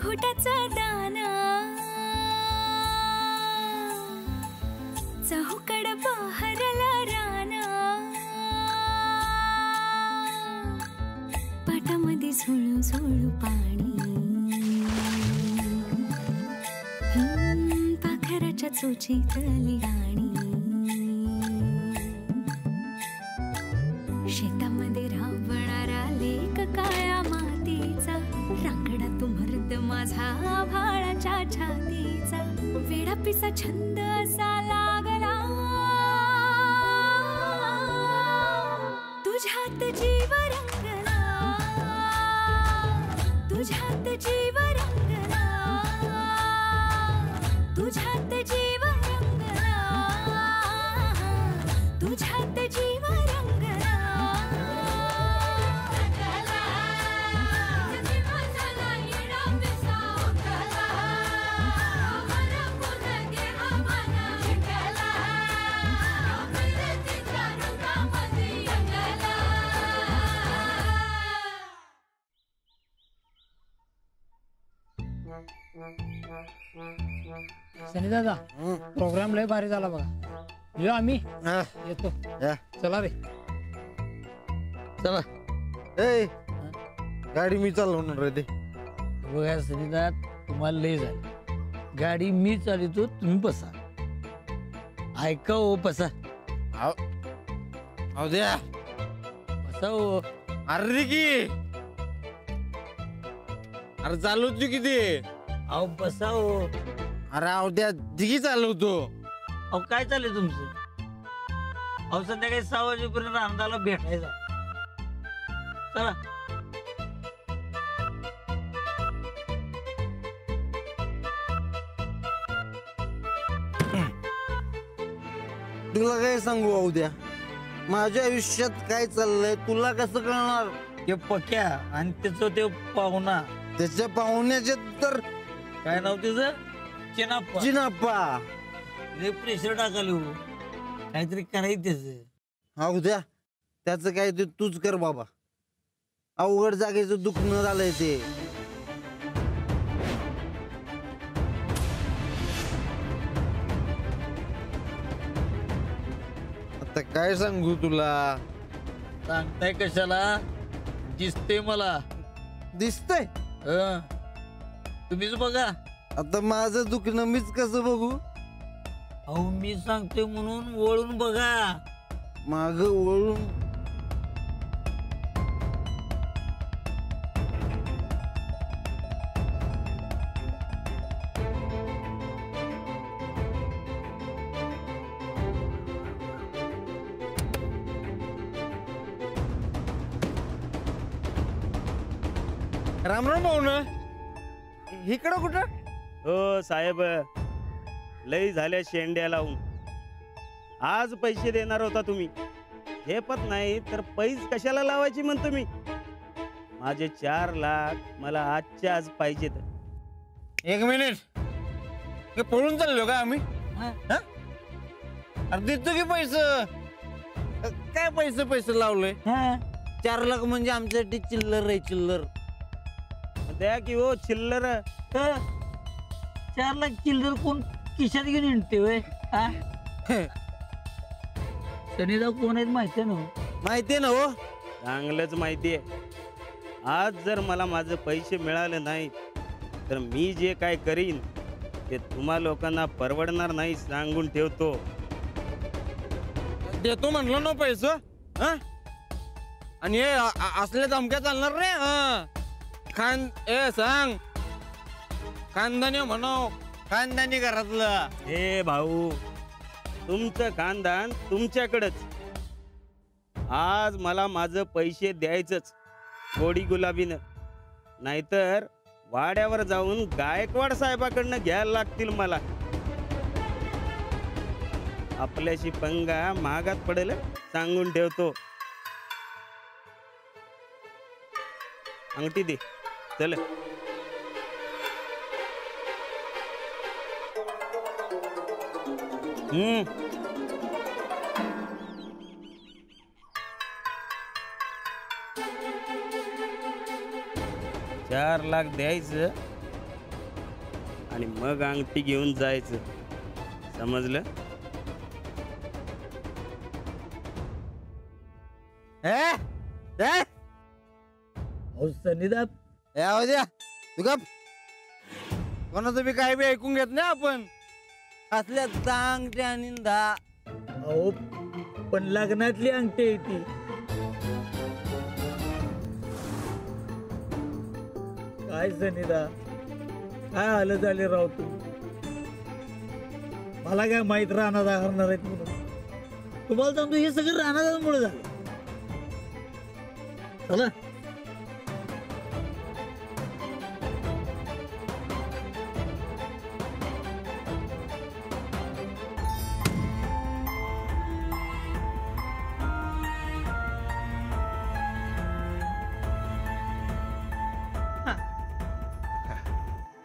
घोटाचा दाना चहूकड बहरला राना पाटामध्ये झुळू झुळू पाणी पाखराच्या चोचीतली गाणी शेतामध्ये राबणारा लेक काळ्या मातीचा रांगडा तो मर्द माझा भाळाच्या छातीचा वेडापिसा छंद असा लागला तुझ्यात जीव रंगला तुझ्यात जीव रंगला तुझ्यात जीव रंगला तुझ्यात जीव रंगला सनी दादा प्रोग्राम लय भारी झाला बघा. येऊ आम्ही येतो. चला रे चला. ए गाडी मी चालवणार रे. ते बघा सनीदा तुम्हाला लय झाली गाडी मी चालवतो तुम्ही बसा. ऐका ओ बसा. द्या बसा ओ. अरे की अरे चालवतो किती. अहो बसा ओ. अरे द्या दिगी चालवतो. अहो काय चाललंय तुमचं. अहो संध्याकाळी 6 वाजेपर्यंत अंदाला भेटायचा. चला. तुला काय सांगू उद्या माझ्या आयुष्यात काय चाललंय तुला कसं कळणार. ते पक्या आणि त्याचं ते पाहुणा त्याच्या पाहुण्याचे तर काय नाव त्याचं चिनाप्पा. चिनाप्पा लय प्रेशर टाकाले हो. काहीतरी करायचं त्याचं. हा उद्या त्याचं काय ते तूच कर बाबा. अवघड जागेचं दुखणं झालंय ते. आता काय सांगू तुला. सांगताय कशाला. दिसते मला. दिसतंय तुम्हीच बघा. आता माझं दुखणं मीच कसं बघू. अहो मी सांगते म्हणून वळून बघा. माग वळून राम राम भाऊ ना. इकडं कुठं. हो साहेब लई झाल्या शेंड्या लावून. आज पैसे देणार होता तुम्ही. झेपत नाही तर पैस कशाला लावायची म्हणतो मी. माझे 4 लाख मला आजच्या आज पाहिजेत. 1 मिनिट. पळून चाललो का आम्ही. अरे देतो की पैसे. काय पैसे लावले. 4 लाख म्हणजे आमच्यासाठी चिल्लर आहे चिल्लर. द्या की हो चिल्लर. 4 लाख चिल्लर कोण खिशात घेऊन हिंडते. सनीदा कोण आहेत माहिती ना. माहितीये ना हो. चांगलंच माहितीये. आज जर मला माझे पैसे मिळाले नाही तर मी जे काय करीन ते तुम्हा लोकांना परवडणार नाही सांगून ठेवतो. देतो म्हणलो ना पैसे. आणि हे असले धमक्या चालणार रे. सांग खानदानी म्हणो. खानदानी घरातलं. हे भाऊ तुमचं खानदान तुमच्याकडेच. आज मला माझं पैसे द्यायचंच गोडी गुलाबीनं. नाहीतर वाड्यावर जाऊन गायकवाड साहेबाकडनं घ्यायला लागतील मला. आपल्याशी पंगा महागात पडेल सांगून ठेवतो. अंगठी दे. चल. $4 लाख द्यायचं आणि मग अंगठी घेऊन जायचं. समजलं? अहो सनीदा, यावं द्या तू गप. कोणाचं बी काय बी ऐकून घेत नाही आपण. असल्या चांगल्या आणि दहा. अहो पण लग्नातली अंगठी आहे ती. काय सनीदा, काय हाल झाले राव तुम्ही. मला काय माहित राहणार हरणार आहेत म्हणून. तुम्हाला सांगतो हे सगळं राहणाऱ्यांमुळे झालं. चला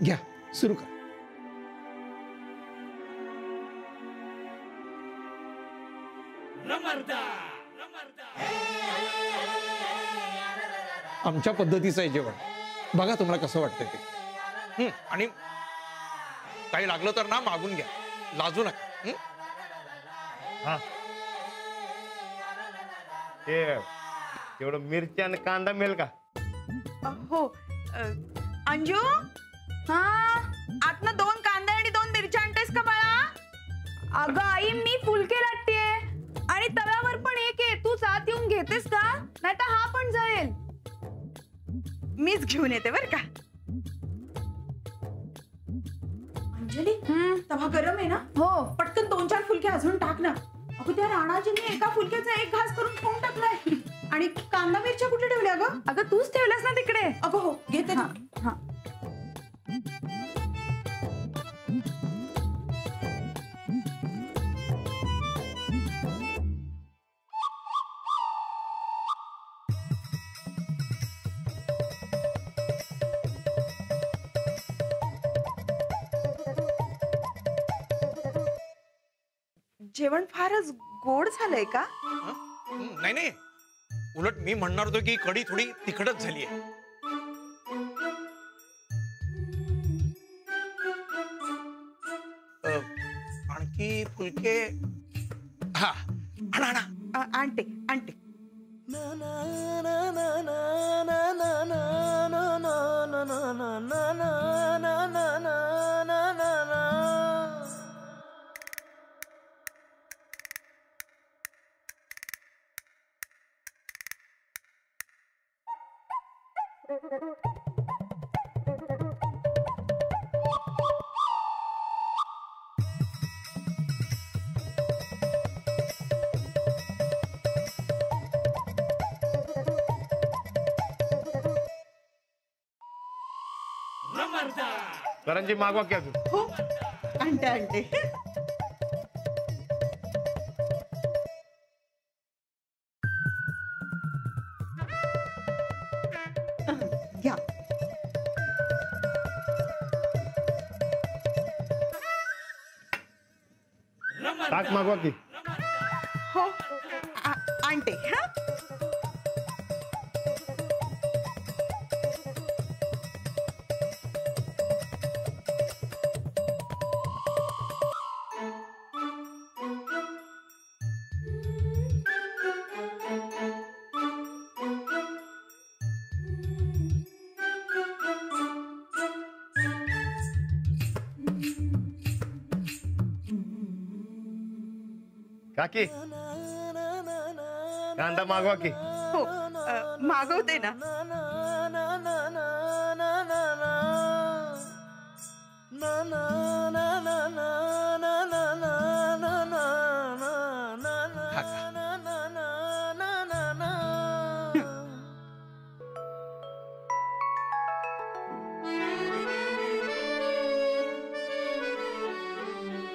घ्या सुरू करा. आमच्या पद्धतीचं आहे जेवण. बघा तुम्हाला कसं वाटतं ते. आणि काही लागलं तर ना मागून घ्या, लाजू नका. हा ते तेवढं मिरची आणि कांदा मिळेल का? हो अंजू, हा आतनं 2 कांदा आणि 2 मिरच्या आणतेस का बाळा? अगं आई, मी फुलके लाटतेय आणि तव्यावर पण एक आहे. तू आत येऊन घेतेस का? नाही तर हा पण जाईल. मीच घेऊन येते बर का. अंजली, तवा गरम आहे ना? हो. पटकन 2-4 फुलके अजून टाक ना. अगं त्या राणाजीने एका फुलक्याचा 1 घास करून खाऊन टाकलाय. आणि कांदा मिरच्या कुठे ठेवल्या ग? अगं तूच ठेवलास ना तिकडे. अगं हो, घेते ना. हा. जेवण फारच गोड झालंय का? नाही नाही, उलट मी म्हणणार होतो की कढी थोडी तिखटच झाली आहे. आणखी फुलके. हा आणा आणा. आणते आणते. करंजी मागवा क्या तू? हो आणते आणते. घ्या. ताक मागवा की. हो आणते. हा काकी कांदा मागवा की. हो मागवते ना.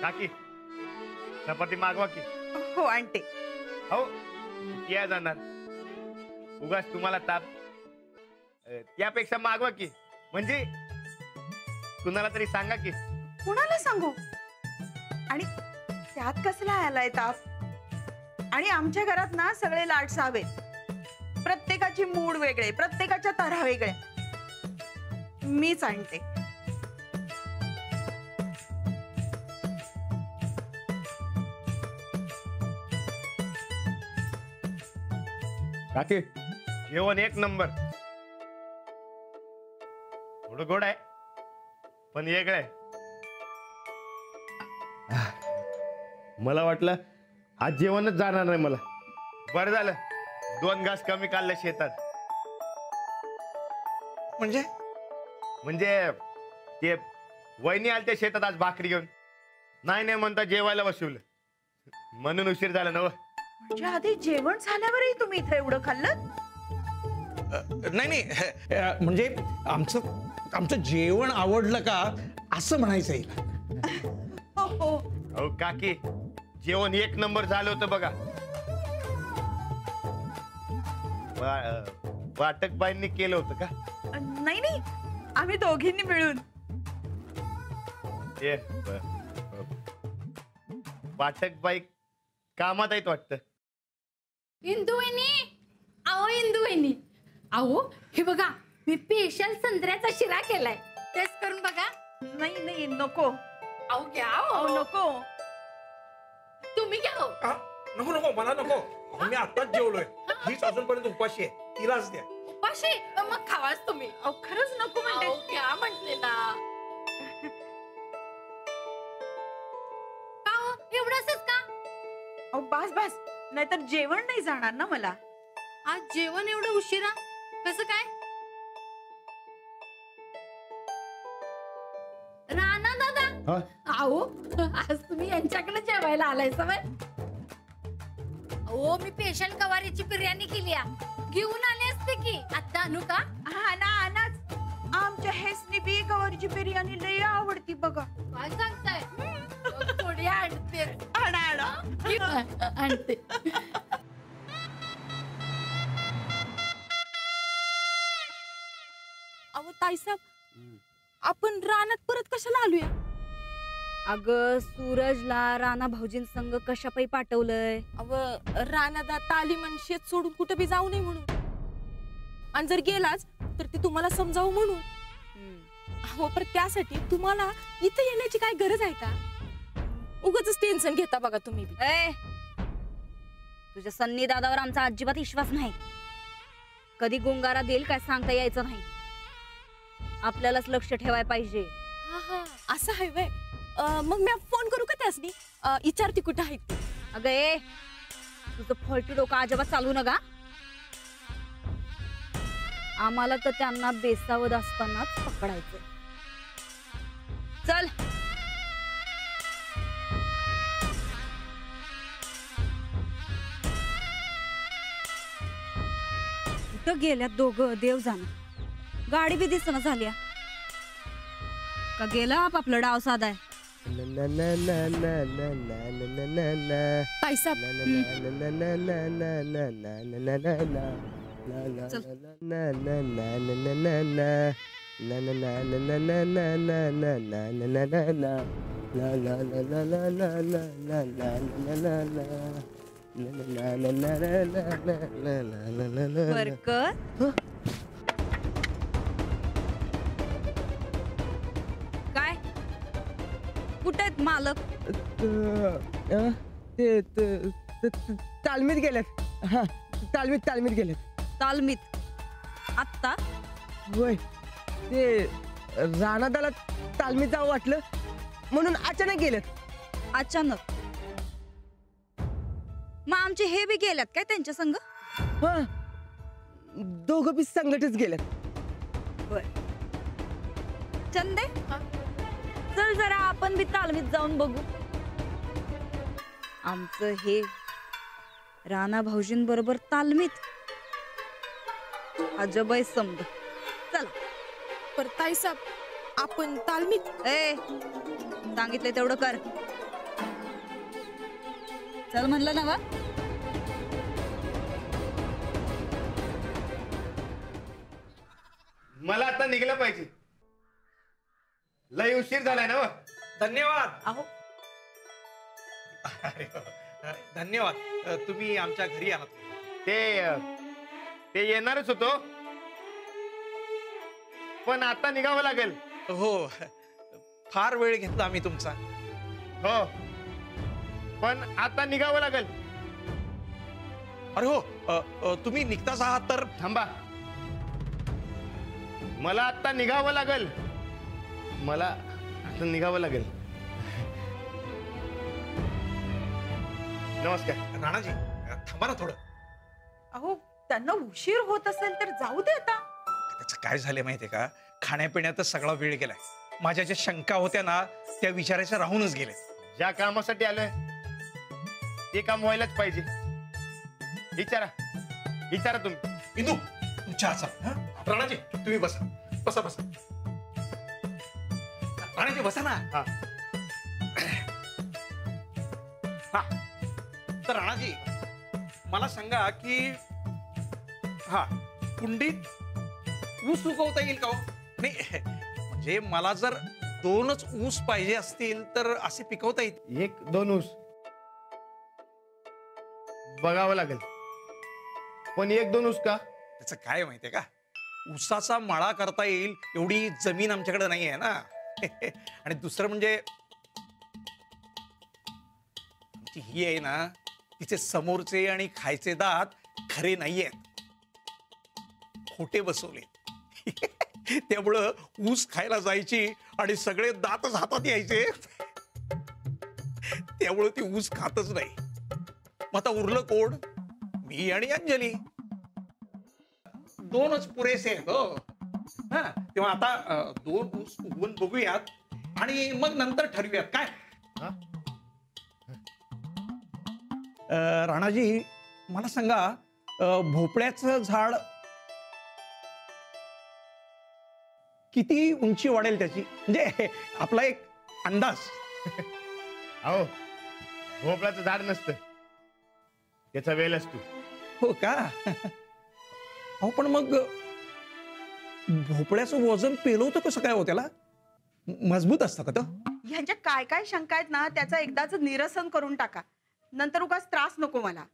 काकी चपाती मागवा की. हो आणते. हो या जाणार उगाच तुम्हाला ताप. त्यापेक्षा मागवा की, म्हणजे कुणाला तरी सांगा की. कुणाला सांगू? आणि त्यात कसला आलाय ताप? आणि आमच्या घरात ना सगळे लाड सावे. प्रत्येकाची मूड वेगळे, प्रत्येकाच्या तऱ्हा वेगळे. मीच आणते. काकी जेवण एक नंबर. थोडं गोड आहे पण वेगळं आहे. मला वाटलं आज जेवणच जाणार नाही मला. बरं झालं 2 घास कमी काढलं शेतात. म्हणजे ते वहिनी आलते शेतात आज भाकरी घेऊन. नाही म्हणता जेवायला बसवलं म्हणून उशीर झाला ना. म्हणजे आधी जेवण झाल्यावरही तुम्ही इथे एवढं खाल्लं? नाही म्हणजे आमचं जेवण आवडलं का असं म्हणायचं आहे. हो. अहो काकी जेवण एक नंबर झालं होतं बघा. वाटकबाईंनी केलं होतं का? नाही आम्ही दोघींनी मिळून. वाटकबाई कामात आहेत वाटतं. इंदू वहिनी अहो हे बघा मी स्पेशल संत्र्याचा शिरा केलाय. टेस्ट करून बघा. नाही नको. अहो घ्या अहो नको. तुम्ही घ्या. नको मला नको. मी आताच जेवलोय. हीच अजूनपर्यंत उपाशी आहे. तिलाच द्या. उपाशी मग खावाच तुम्ही. अहो खरंच नको म्हणते. घ्या म्हटले ना. का हो एवढंच का? अहो बास नाहीतर जेवण नाही जाणार ना मला. आज जेवण एवढं उशिरा कसं काय? राणा दादा अहो आज तुम्ही यांच्याकडे जेवायला आलाय सवय. अहो मी स्पेशल गवारीची बिर्याणी केली घेऊन आले असते की. आता आणू का? हा ना आणाच. आमच्या हेसनी बी गवारीची बिर्याणी लय आवडती बघा. काय सांगताय? थोडी आणते. आणते. अहो ताईसाहेब आपण रानात परत कशाला आलोय? अगं सूरजला राणा भाऊजींसंग कशापायी पाठवलंय? अव रानादा तालीम आणि शेत सोडून कुठे बी जाऊ नये म्हणून. आणि जर गेलाच तर ते तुम्हाला समजावं म्हणून. अहो पण त्यासाठी तुम्हाला इथे येण्याची काय गरज आहे का? उगाच टेन्शन घेता बघा तुम्ही. तुझ्या सन्नी दादावर आमचा अजिबात विश्वास नाही. कधी गुंगारा देईल काय सांगता यायचं नाही. आपल्यालाच लक्ष ठेवायला पाहिजे. असं आहे वय. मग मी फोन करू का त्यासनी? विचारते कुठं आहेत ते. अगं तुझं फळटी डोकं अजिबात चालू नका. आम्हाला तर त्यांना बेसावत असतानाच पकडायचं. चल कुठं गेल्यात दोघं देव जाण. गाडी बी दिसना झाल्या का. गेला आपलं डाव साधाय. काय कुठे आहेत मालक? तालमीत गेलेत. हा तालमीत गेलेत. तालमीत आत्ता? होय ते राणादाला तालमीत जावं वाटलं म्हणून अचानक गेलेत. अचानक? मग आमचे हे बी गेल्यात काय त्यांच्या संग? हा दोघं बी संगटच गेलेत. चंदे चल जरा आपण बी तालमीत जाऊन बघू. आमचं हे राणा भाऊजींबरोबर तालमीत अजबय समज. चला. पर ताईसाहेब आपण तालमीत. सांगितलंय तेवढं कर. चल म्हणलं ना. मला आता निघलं पाहिजे. लय उशीर झालाय ना. धन्यवाद. अहो धन्यवाद. तुम्ही आमच्या घरी आलात. ते येणारच होतो पण आता निघावं लागेल. हो फार वेळ घेतला आम्ही तुमचा. हो पण आता निघावं लागेल. अरे हो, तुम्ही निघताच आहात तर थांबा, मला आता निघावं लागेल. मला आता निघावं लागेल. नमस्कार. राणाजी थांबा ना थोडं. अहो त्यांना उशीर होत असेल तर जाऊ दे आता. त्याचं काय झालं माहितीये का, खाण्यापिण्यातच सगळा वेळ गेलाय. माझ्या ज्या शंका होत्या ना त्या विचारायच्या राहूनच गेले. ज्या कामासाठी आलोय ते काम व्हायलाच पाहिजे. विचारा विचारा तुम्ही. इंदू तू चहा. राणाजी तुम्ही बसा बसा बसा. राणाजी बसा ना. हा. हा तर राणाजी मला सांगा की हा कुंडीत ऊस उगवता येईल का हो? नाही म्हणजे मला जर 2च ऊस पाहिजे असतील तर असे पिकवता येईल. 1-2 ऊस बघावं लागेल. पण 1-2 ऊस का? त्याचं काय माहितीये का, ऊसाचा मळा करता येईल एवढी जमीन आमच्याकडे नाही आहे ना. आणि दुसरं म्हणजे आमची ही आहे ना, तिचे समोरचे आणि खायचे दात खरे नाहीयेत, खोटे बसवले. त्यामुळं ऊस खायला जायची आणि सगळे दातच हातात यायचे. त्यामुळं ती ऊस खातच नाही. मग आता उरलं कोण? मी आणि अंजली. 2च पुरेसे आहेत हो. हा तेव्हा आता 2 ऊस उगवून बघूयात आणि मग नंतर ठरवूयात काय. राणाजी मला सांगा, भोपळ्याचं झाड किती उंची वाढेल त्याची, म्हणजे आपला एक अंदाज. अहो भोपळ्याचं झाड नसतं, त्याचा वेल असतो. हो का? अहो पण मग भोपळ्याचं वजन पेलवतं कसं काय हो त्याला? मजबूत असतं का तो? ह्यांच्या काय काय शंका आहेत ना त्याचं एकदाच निरसन करून टाका, नंतर उगाच त्रास नको मला.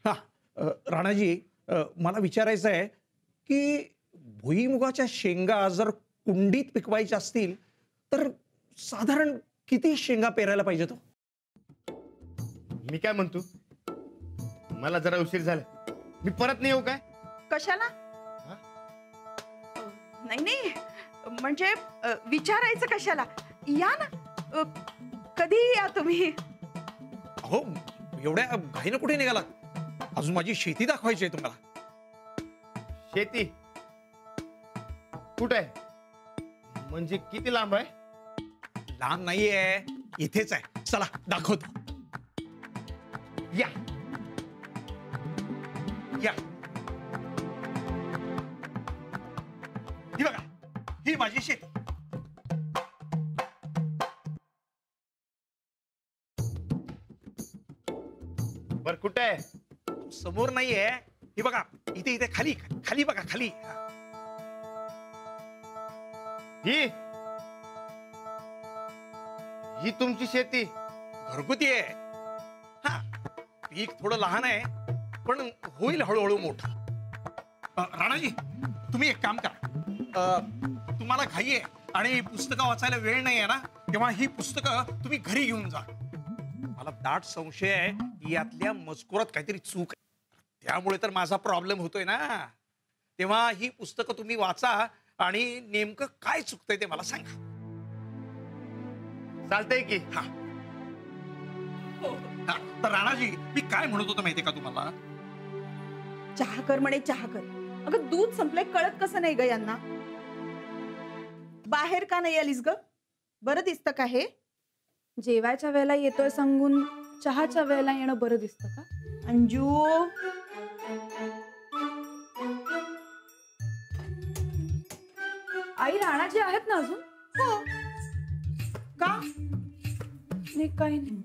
हा राणाजी मला विचारायचं आहे की भुईमुगाच्या शेंगा जर कुंडीत पिकवायच्या असतील तर साधारण किती शेंगा पेरायला पाहिजे तो? मी काय म्हणतो, मला जरा उशीर झाला, मी परत नाही येऊ काय? कशाला? नाही नाही म्हणजे विचारायचं कशाला? या ना, कधी या तुम्ही. हो एवढ्या घाईनं कुठे निघालात? अजून माझी शेती दाखवायची आहे तुम्हाला. शेती कुठे आहे? म्हणजे किती लांब आहे? लांब नाहीये, इथेच आहे. चला दाखवतो. या या. ही बघा, ही माझी शेती. बर कुठे आहे? समोर नाहीये, ही बघा इथे इथे खाली खाली बघा खाली. ही तुमची शेती? घरगुती आहे. हा पीक थोडं लहान आहे पण होईल हळूहळू मोठा. राणाजी तुम्ही एक काम करा, तुम्हाला घाई आहे आणि पुस्तकं वाचायला वेळ नाही आहे ना, तेव्हा ही पुस्तकं तुम्ही घरी घेऊन जा. मला दाट संशय आहे की यातल्या मजकुरात काहीतरी चूक आहे, त्यामुळे तर माझा प्रॉब्लेम होतोय ना. तेव्हा ही पुस्तकं तुम्ही वाचा आणि नेमकं काय चुकतंय ते मला सांगा. चालतंय की? हा तर राणाजी मी काय म्हणत होतो माहितीये का तुम्हाला? चहा कर म्हणे, चहा कर. अगं दूध संपलंय, कळत कसं नाही ग यांना? बाहेर का नाही आलीस ग? बरं दिसतं का हे? जेवायच्या वेळेला येतोय सांगून चहाच्या वेळेला येणं बरं दिसतं का? अंजू आई राणाजी आहेत ना अजून? हो का? नाही काही नाही.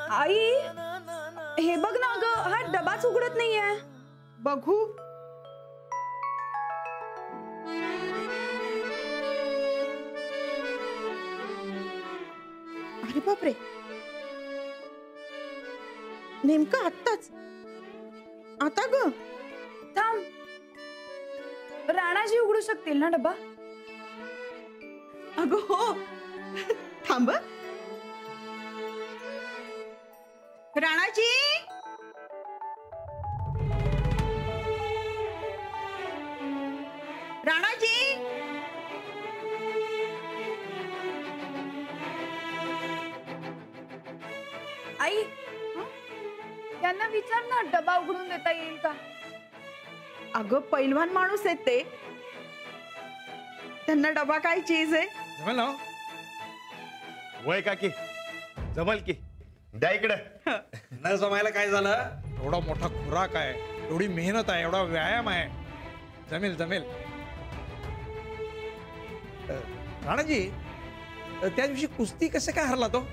आई हे बघ ना ग, हा डबाच उघडत नाहीये. बघू. अरे बापरे, नेमकं आत्ताच? आता ग थांब, राणाजी उघडू शकतील ना डबा? अगं हो, थांब. राणाजी, राणाजी. आई, त्यांना विचार ना डबा उघडून देता येईल का? अगं पैलवान माणूस आहेत ते, त्यांना डबा काय चीज आहे? जमेल ना? वय काकी जमल की, द्या इकडं. न जमायला काय झालं? एवढा मोठा खुराक आहे, एवढी मेहनत आहे, एवढा व्यायाम आहे. जमेल जमेल. राणाजी, त्या दिवशी कुस्ती कसं काय हरला तो?